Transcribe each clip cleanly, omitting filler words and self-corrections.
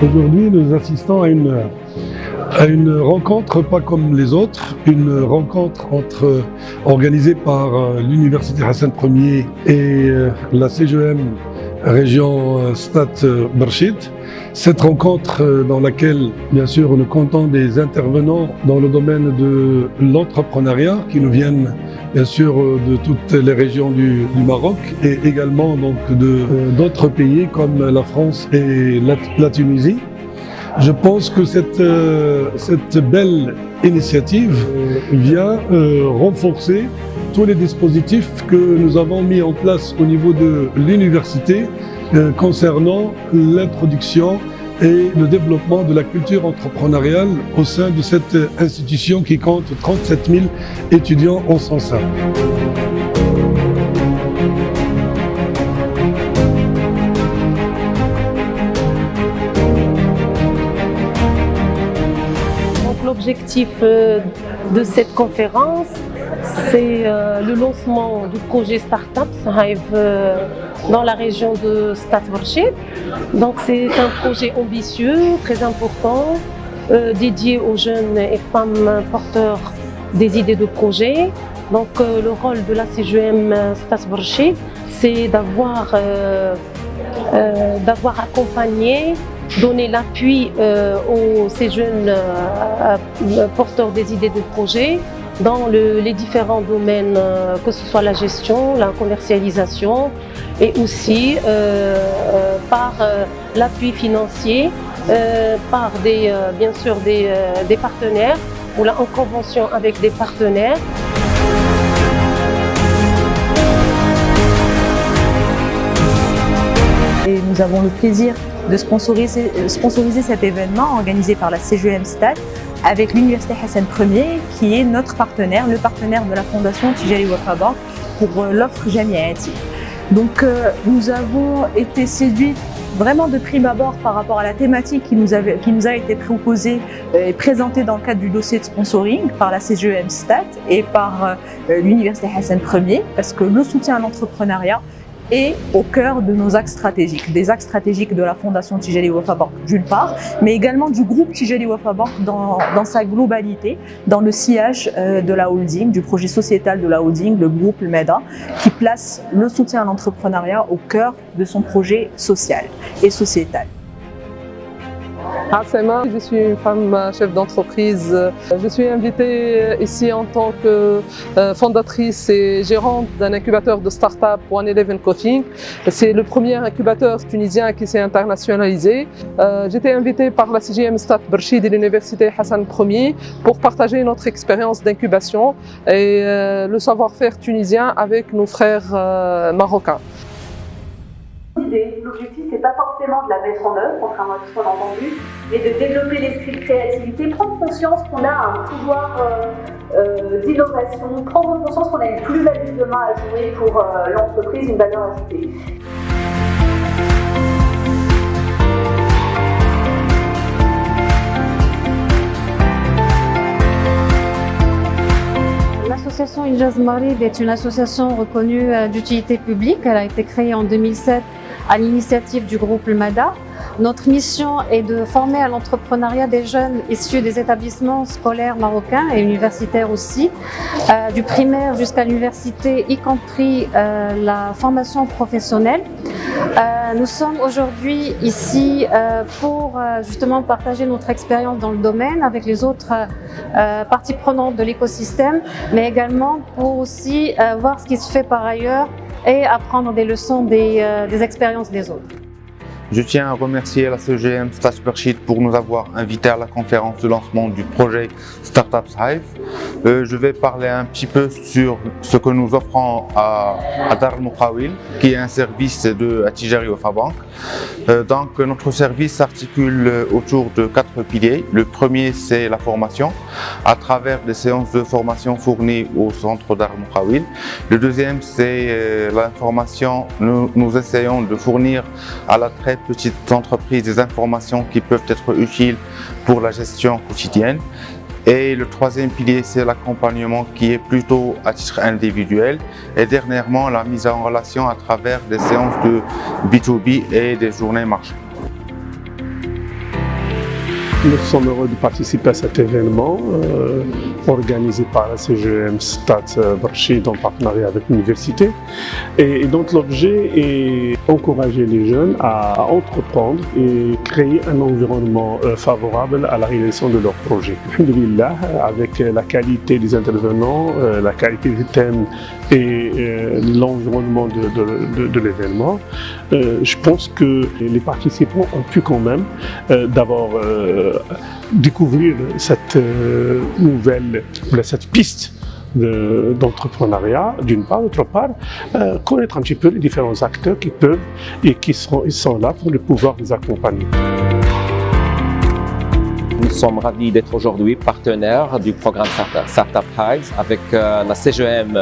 Aujourd'hui, nous assistons à une rencontre pas comme les autres, une rencontre organisée par l'Université Hassan Ier et la CGEM région Stade Berchid. Cette rencontre dans laquelle, bien sûr, nous comptons des intervenants dans le domaine de l'entrepreneuriat qui nous viennent, bien sûr, de toutes les régions du Maroc et également donc d'autres pays comme la France et la Tunisie. Je pense que cette belle initiative vient renforcer tous les dispositifs que nous avons mis en place au niveau de l'université concernant l'introduction et le développement de la culture entrepreneuriale au sein de cette institution qui compte 37 000 étudiants en son sein. L'objectif de cette conférence, c'est le lancement du projet Startup dans la région de Stade Berchid. Donc c'est un projet ambitieux, très important, dédié aux jeunes et femmes porteurs des idées de projet. Donc le rôle de la CGEM Stade Berchid, c'est d'avoir accompagné, donner l'appui ces jeunes porteurs des idées de projet dans les différents domaines, que ce soit la gestion, la commercialisation et aussi par l'appui financier, par bien sûr des partenaires ou là en convention avec des partenaires. Et nous avons le plaisir de sponsoriser cet événement organisé par la CGEM Stade avec l'Université Hassan Ier qui est notre partenaire, le partenaire de la Fondation Tijari Wafa Bank pour l'offre Jamiati. Donc nous avons été séduits vraiment de prime abord par rapport à la thématique qui nous a été proposée et présentée dans le cadre du dossier de sponsoring par la CGEM Stade et par l'Université Hassan Ier, parce que le soutien à l'entrepreneuriat est au cœur de nos axes stratégiques, des axes stratégiques de la Fondation Tijari Wafa Bank d'une part, mais également du groupe Tijari Wafa Bank dans sa globalité, dans le sillage de la holding, du projet sociétal de la holding, le groupe MEDA, qui place le soutien à l'entrepreneuriat au cœur de son projet social et sociétal. Asema, je suis une femme chef d'entreprise. Je suis invitée ici en tant que fondatrice et gérante d'un incubateur de start-up One11 Coaching. C'est le premier incubateur tunisien qui s'est internationalisé. J'étais invitée par la CGM Stade Berchid et l'Université Hassan Ier pour partager notre expérience d'incubation et le savoir-faire tunisien avec nos frères marocains. L'objectif, c'est pas forcément de la mettre en œuvre, contrairement à ce qu'on a entendu, mais de développer l'esprit de créativité, prendre conscience qu'on a un pouvoir d'innovation, prendre conscience qu'on a une plus-value demain à jouer pour l'entreprise, une valeur ajoutée. L'association Injaz Marib est une association reconnue d'utilité publique. Elle a été créée en 2007 à l'initiative du groupe MEDA. Notre mission est de former à l'entrepreneuriat des jeunes issus des établissements scolaires marocains et universitaires aussi, du primaire jusqu'à l'université, y compris la formation professionnelle. Nous sommes aujourd'hui ici pour justement partager notre expérience dans le domaine avec les autres parties prenantes de l'écosystème, mais également pour aussi voir ce qui se fait par ailleurs et apprendre des leçons des expériences des autres. Je tiens à remercier la CGM Start Berkshire pour nous avoir invités à la conférence de lancement du projet Startups Hive. Je vais parler un petit peu sur ce que nous offrons à Dar Al Muqawil, qui est un service de Attijari Wafa Bank. Donc notre service s'articule autour de 4 piliers. Le premier, c'est la formation, à travers des séances de formation fournies au centre Dar Al Muqawil. Le deuxième, c'est l'information. Nous essayons de fournir à la très petite entreprise des informations qui peuvent être utiles pour la gestion quotidienne. Et le troisième pilier, c'est l'accompagnement qui est plutôt à titre individuel. Et dernièrement, la mise en relation à travers des séances de B2B et des journées marché. Nous sommes heureux de participer à cet événement organisé par la CGM Start Berkshire en partenariat avec l'université. Et donc l'objet est encourager les jeunes à entreprendre et créer un environnement favorable à la réalisation de leurs projets. Alhamdulillah, avec la qualité des intervenants, la qualité des thèmes et l'environnement de l'événement, je pense que les participants ont pu quand même d'abord découvrir cette cette piste d'entrepreneuriat d'une part, d'autre part, connaître un petit peu les différents acteurs qui peuvent et qui sont là pour pouvoir les accompagner. Nous sommes ravis d'être aujourd'hui partenaires du programme Startup Hive avec la CGM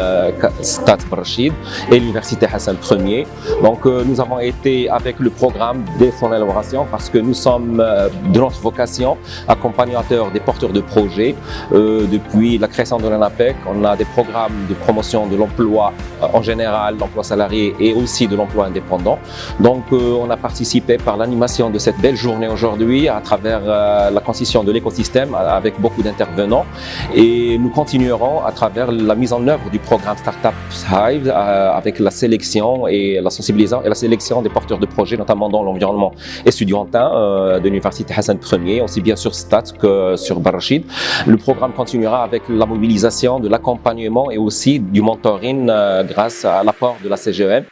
Start Berkshire et l'Université Hassan Ier. Donc nous avons été avec le programme dès son élaboration parce que nous sommes de notre vocation accompagnateurs des porteurs de projets. Depuis la création de l'ANAPEC, on a des programmes de promotion de l'emploi en général, l'emploi salarié et aussi de l'emploi indépendant. Donc on a participé par l'animation de cette belle journée aujourd'hui à travers la constitution de l'écosystème avec beaucoup d'intervenants et nous continuerons à travers la mise en œuvre du programme Startup Hive avec la sélection et la sensibilisation et la sélection des porteurs de projets, notamment dans l'environnement estudiantin de l'Université Hassan Ier, aussi bien sur Start que sur Berkshire. Le programme continuera avec la mobilisation, de l'accompagnement et aussi du mentoring grâce à l'apport de la CGM.